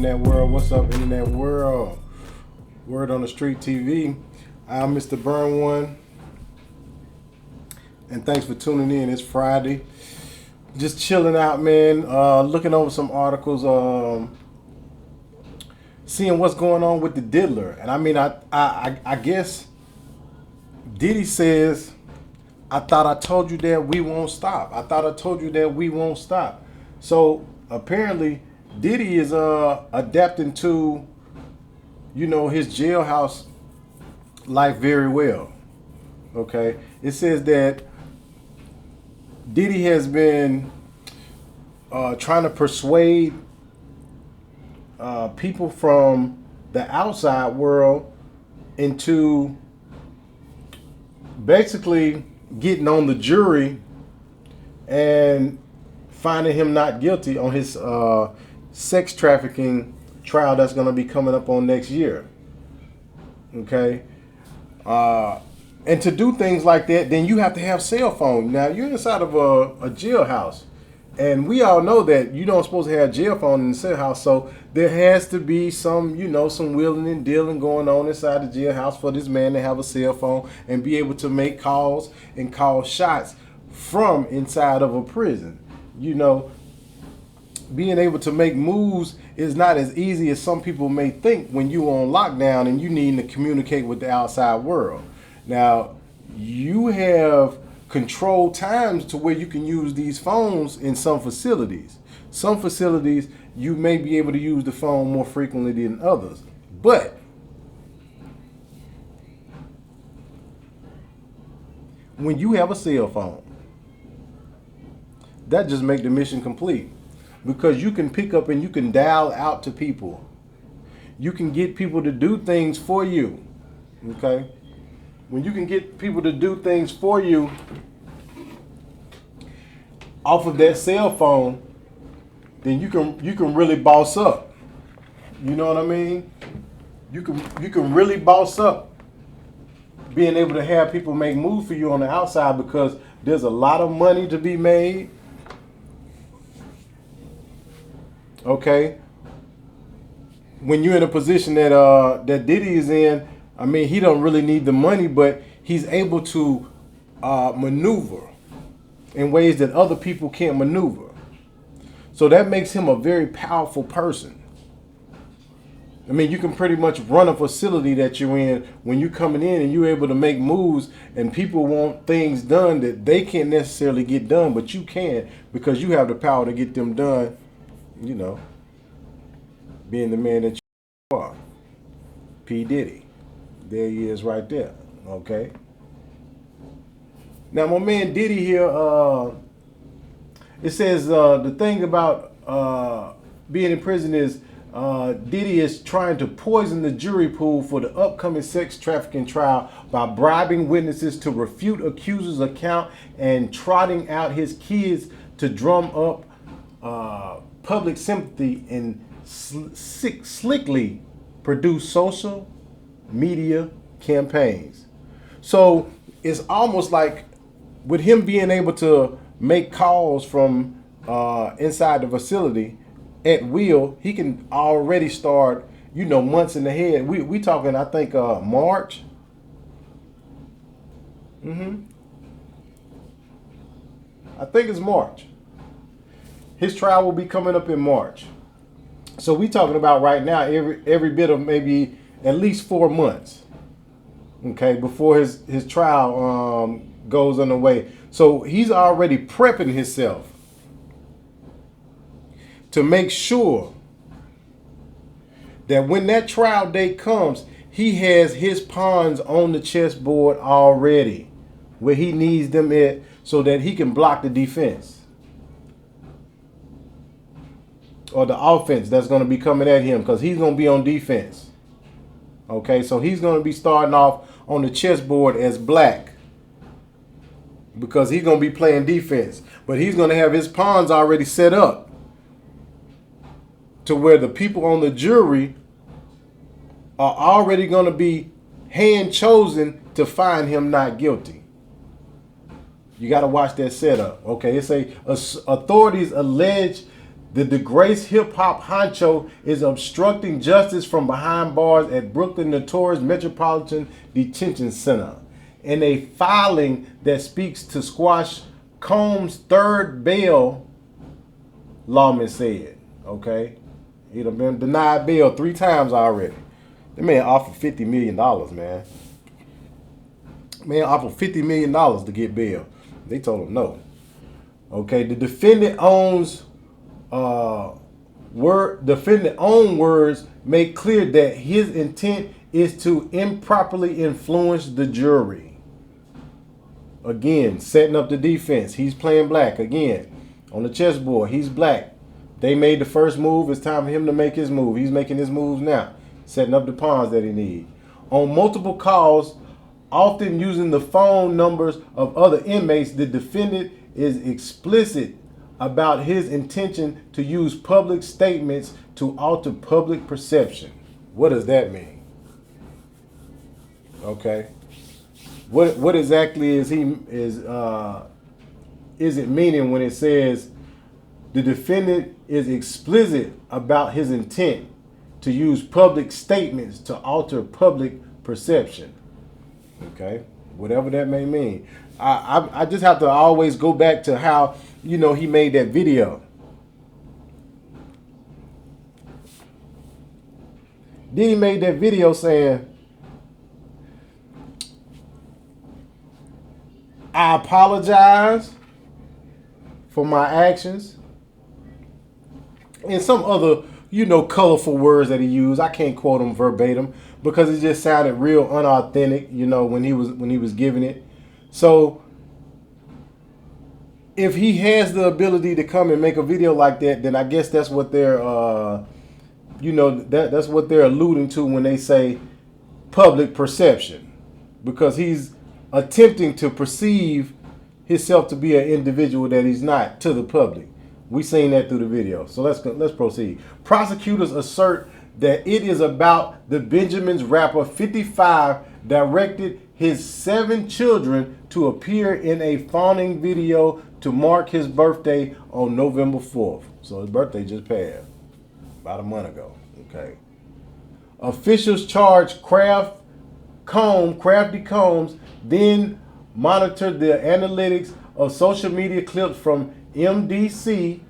internet world? What's up, internet world? Word on the Street TV. I'm Mr. Burn One, and thanks for tuning in. It's Friday. Just chilling out, man. Looking over some articles, seeing what's going on with the diddler. And I mean, I guess Diddy says, I thought I told you that we won't stop. I thought I told you that we won't stop. So apparently Diddy is adapting to, his jailhouse life very well. Okay. It says that Diddy has been trying to persuade people from the outside world into basically getting on the jury and finding him not guilty on his sex trafficking trial that's going to be coming up on next year. Okay. And to do things like that, then you have to have cell phone. Now, you're inside of a jailhouse. And we all know that you don't supposed to have jail phone in the cell house. So there has to be some, some wheeling and dealing going on inside the jailhouse for this man to have a cell phone and be able to make calls and call shots from inside of a prison. Being able to make moves is not as easy as some people may think when you're on lockdown and you need to communicate with the outside world. Now, you have controlled times to where you can use these phones in some facilities. Some facilities, you may be able to use the phone more frequently than others. But when you have a cell phone, that just makes the mission complete. Because you can pick up and you can dial out to people. You can get people to do things for you. Okay? When you can get people to do things for you off of that cell phone, then you can really boss up. You know what I mean? You can really boss up being able to have people make moves for you on the outside, because there's a lot of money to be made. Okay? When you're in a position that Diddy is in, I mean, he don't really need the money, but he's able to maneuver in ways that other people can't maneuver. So that makes him a very powerful person. I mean, you can pretty much run a facility that you're in when you're coming in and you're able to make moves, and people want things done that they can't necessarily get done, but you can, because you have the power to get them done, being the man that you are. P. Diddy. There he is right there. Okay. Now, my man Diddy here, it says the thing about being in prison is Diddy is trying to poison the jury pool for the upcoming sex trafficking trial by bribing witnesses to refute accusers' account and trotting out his kids to drum up public sympathy and slickly produce social media campaigns. So it's almost like, with him being able to make calls from inside the facility at will, he can already start, months in ahead. We talking, I think, March. I think it's March. His trial will be coming up in March. So we talking about right now every bit of maybe at least 4 months. Okay, before his trial goes underway. So he's already prepping himself to make sure that when that trial date comes, he has his pawns on the chessboard already, where he needs them at, so that he can block the defense or the offense that's going to be coming at him, because he's going to be on defense. Okay, so he's going to be starting off on the chessboard as black, because he's going to be playing defense. But he's going to have his pawns already set up to where the people on the jury are already going to be hand chosen to find him not guilty. You got to watch that setup. Okay, it say authorities allege The disgraced hip-hop honcho is obstructing justice from behind bars at Brooklyn Notorious Metropolitan Detention Center. In a filing that speaks to squash Combs' third bail, lawman said, okay? He'd have been denied bail 3 times already. The man offered $50 million, man. Man offered $50 million to get bail. They told him no. Okay, the defendant owns defendant own words make clear that his intent is to improperly influence the jury. Again, setting up the defense. He's playing black. Again, on the chessboard, he's black. They made the first move. It's time for him to make his move. He's making his moves now, setting up the pawns that he needs. On multiple calls, often using the phone numbers of other inmates, the defendant is explicit about his intention to use public statements to alter public perception. What does that mean? Okay. What exactly is it meaning when it says the defendant is explicit about his intent to use public statements to alter public perception? Okay, whatever that may mean. I just have to always go back to how, you know, he made that video. Diddy made that video saying, I apologize for my actions. And some other, you know, colorful words that he used. I can't quote them verbatim because it just sounded real unauthentic, you know, when he was giving it. So if he has the ability to come and make a video like that, then I guess that's what they're you know, that's what they're alluding to when they say public perception, because he's attempting to perceive himself to be an individual that he's not to the public. We seen that through the video. So let's proceed. Prosecutors assert that it is about the Benjamins rapper 55 directed his 7 children to appear in a fawning video to mark his birthday on November 4th. So his birthday just passed about a month ago. Okay. Officials charged Crafty Combs then monitored the analytics of social media clips from MDC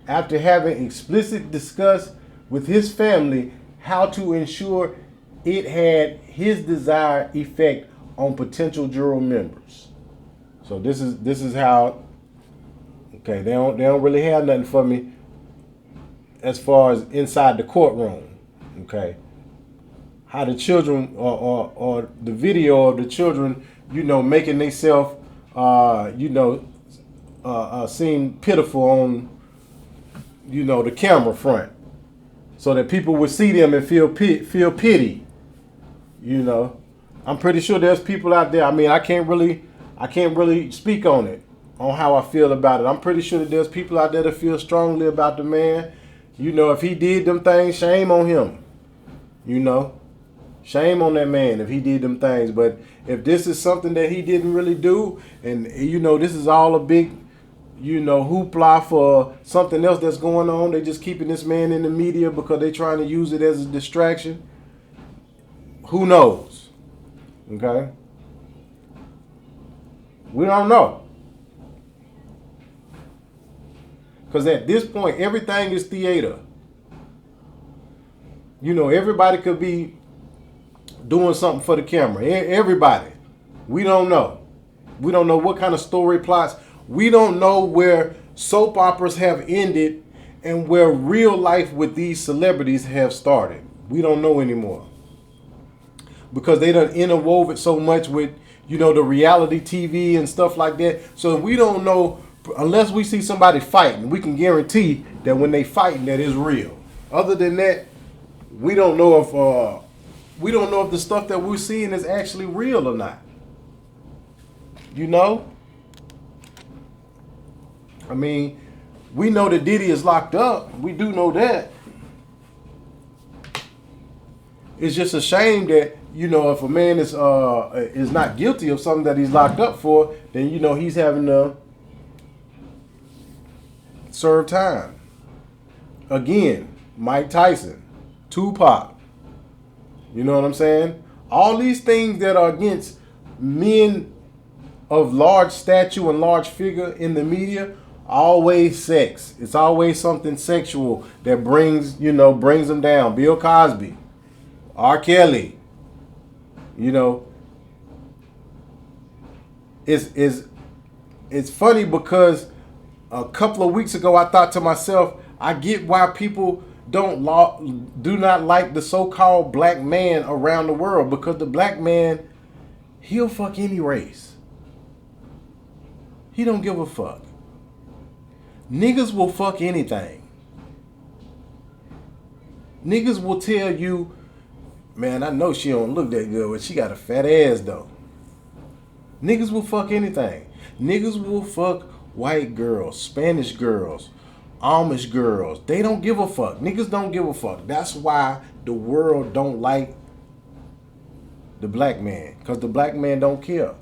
after having explicit discussed with his family how to ensure it had his desired effect on potential juror members. So this is how, okay, they don't really have nothing for me as far as inside the courtroom. Okay. How the children or the video of the children, you know, making themselves you know, seem pitiful on, you know, the camera front, so that people would see them and feel pity. You know, I'm pretty sure there's people out there. I mean, I can't really speak on it, on how I feel about it. I'm pretty sure that there's people out there that feel strongly about the man. You know, if he did them things, shame on him. You know, shame on that man if he did them things. But if this is something that he didn't really do, and, you know, this is all a big, you know, hoopla for something else that's going on, they just keeping this man in the media because they're trying to use it as a distraction. Who knows? Okay? We don't know. Because at this point, everything is theater. You know, everybody could be doing something for the camera. Everybody. We don't know. We don't know what kind of story plots. We don't know where soap operas have ended and where real life with these celebrities have started. We don't know anymore. Because they done interwove it so much with, you know, the reality TV and stuff like that. So we don't know, unless we see somebody fighting, we can guarantee that when they fighting, that is real. Other than that, we don't know if the stuff that we're seeing is actually real or not. You know? I mean, we know that Diddy is locked up. We do know that. It's just a shame that, you know, if a man is not guilty of something that he's locked up for, then, you know, he's having to serve time. Again, Mike Tyson, Tupac. You know what I'm saying? All these things that are against men of large stature and large figure in the media, always sex. It's always something sexual that brings them down. Bill Cosby, R. Kelly. You know, it's funny because a couple of weeks ago I thought to myself, I get why people do not like the so-called black man around the world, because the black man, he'll fuck any race. He don't give a fuck. Niggas will fuck anything. Niggas will tell you, man, I know she don't look that good, but she got a fat ass though. Niggas will fuck anything. Niggas will fuck white girls, Spanish girls, Amish girls. They don't give a fuck. Niggas don't give a fuck. That's why the world don't like the black man. Because the black man don't care.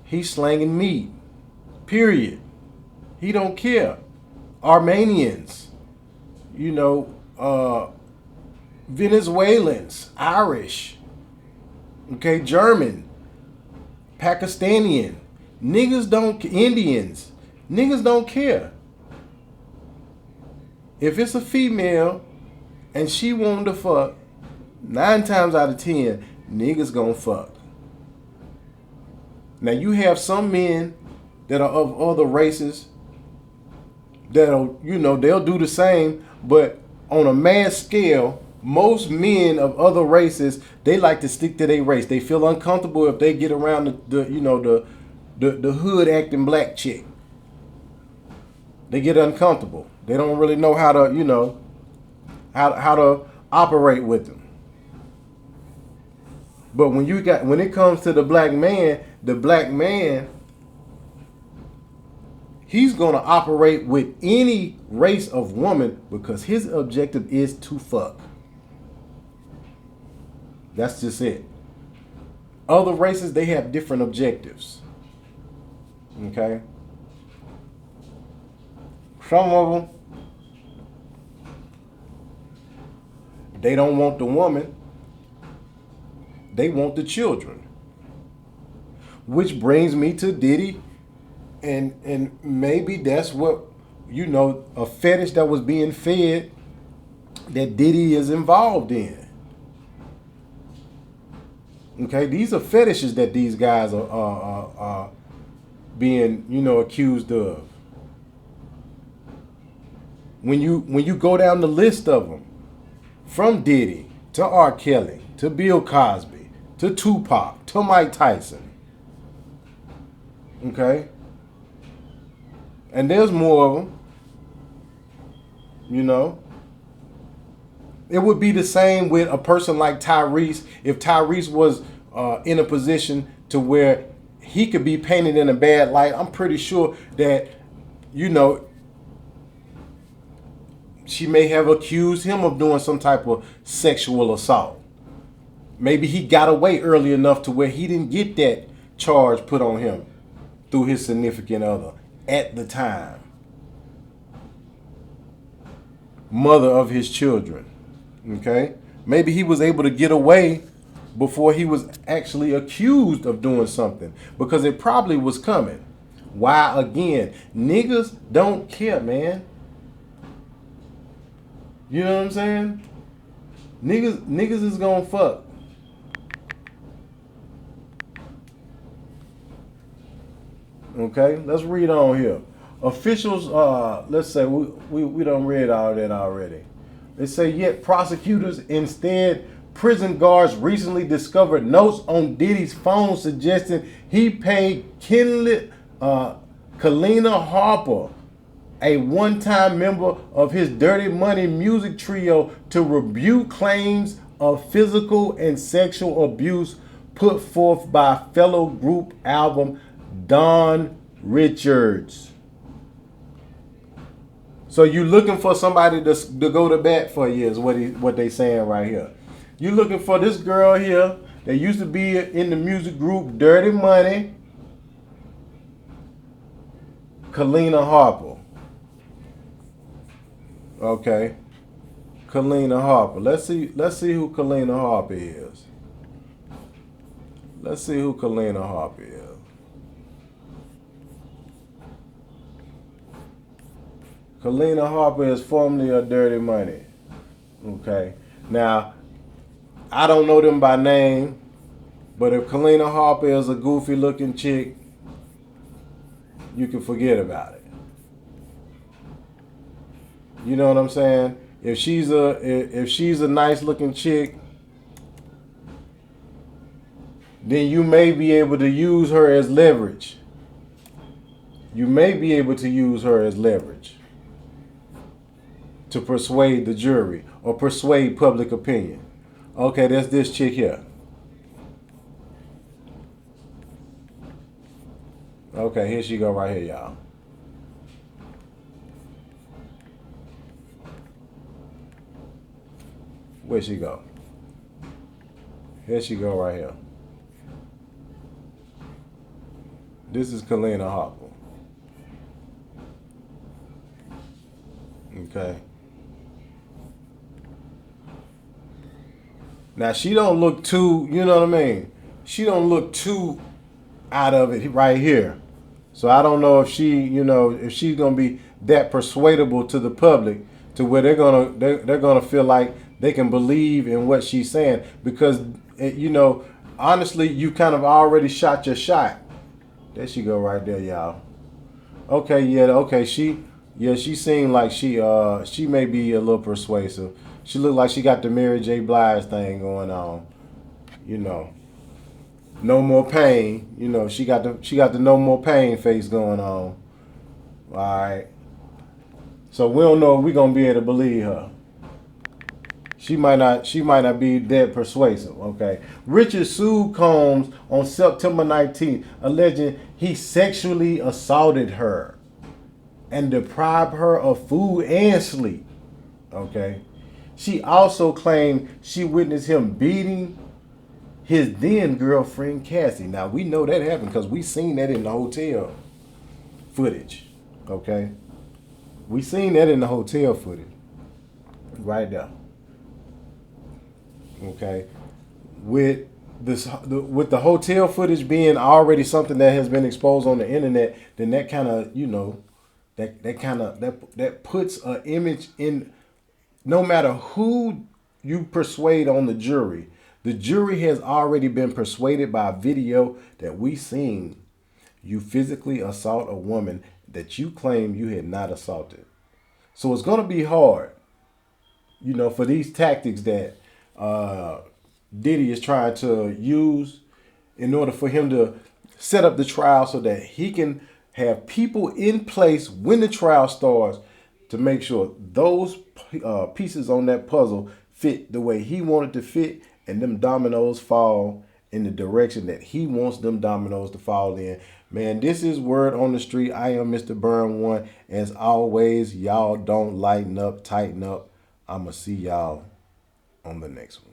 He's slanging meat. Period. He don't care. Armenians. Venezuelans. Irish. Okay, German. Pakistani. Indians. Niggas don't care. If it's a female and she wanted to fuck, 9 times out of 10, niggas gonna fuck. Now you have some men that are of other races that'll, they'll do the same, but on a mass scale, most men of other races, they like to stick to their race. They feel uncomfortable if they get around the hood acting black chick. They get uncomfortable. They don't really know how to, how to operate with them. But when it comes to the black man, he's going to operate with any race of woman because his objective is to fuck. That's just it. Other races, they have different objectives. Okay? Some of them, they don't want the woman. They want the children. Which brings me to Diddy. And maybe that's what, a fetish that was being fed that Diddy is involved in. Okay, these are fetishes that these guys are being, accused of. When you go down the list of them, from Diddy to R. Kelly to Bill Cosby to Tupac to Mike Tyson, okay, and there's more of them, It would be the same with a person like Tyrese. If Tyrese was in a position to where he could be painted in a bad light, I'm pretty sure that, she may have accused him of doing some type of sexual assault. Maybe he got away early enough to where he didn't get that charge put on him through his significant other at the time. Mother of his children. Okay? Maybe he was able to get away before he was actually accused of doing something, because it probably was coming. Why? Again, niggas don't care, man. You know what I'm saying? Niggas is gonna fuck. Okay, let's read on here. Officials, let's say we done read all that already. They say, yet prosecutors instead, prison guards recently discovered notes on Diddy's phone suggesting he paid Kalina Harper, a one-time member of his Dirty Money music trio, to rebuke claims of physical and sexual abuse put forth by fellow group album Don Richards. So you looking for somebody to go to bat for you is what they saying right here. You looking for this girl here that used to be in the music group Dirty Money, Kalina Harper. Okay. Kalina Harper. Let's see who Kalina Harper is. Let's see who Kalina Harper is. Kalina Harper is formerly of Dirty Money. Okay. Now, I don't know them by name, but if Kalina Harper is a goofy looking chick, you can forget about it. You know what I'm saying? If she's a nice looking chick, then you may be able to use her as leverage. You may be able to use her as leverage to persuade the jury or persuade public opinion. Okay, that's this chick here. Okay, here she go right here, y'all. Where she go? Here she go right here. This is Kalina Harper. Okay. Now she don't look too, you know what I mean? She don't look too out of it right here. So I don't know if if she's gonna be that persuadable to the public to where they're gonna feel like they can believe in what she's saying because honestly you kind of already shot your shot. There she go right there, y'all. Okay, yeah, okay, she seemed like she may be a little persuasive. She looked like she got the Mary J. Blige thing going on. You know. No more pain. She got the no more pain face going on. Alright. So we don't know if we're gonna be able to believe her. She might not be that persuasive, okay? Richard sued Combs on September 19th, alleging he sexually assaulted her and deprived her of food and sleep. Okay. She also claimed she witnessed him beating his then girlfriend Cassie. Now we know that happened because we seen that in the hotel footage. Okay. We seen that in the hotel footage. Right there. Okay. With the hotel footage being already something that has been exposed on the internet, then that kind of, that puts an image in. No matter who you persuade on the jury has already been persuaded by a video that we seen you physically assault a woman that you claim you had not assaulted. So it's going to be hard, for these tactics that Diddy is trying to use in order for him to set up the trial so that he can have people in place when the trial starts to make sure those pieces on that puzzle fit the way he wanted to fit and them dominoes fall in the direction that he wants them dominoes to fall in. Man, this is Word on the Street. I am Mr. Burn One. As always, y'all don't lighten up, tighten up. I'ma see y'all on the next one.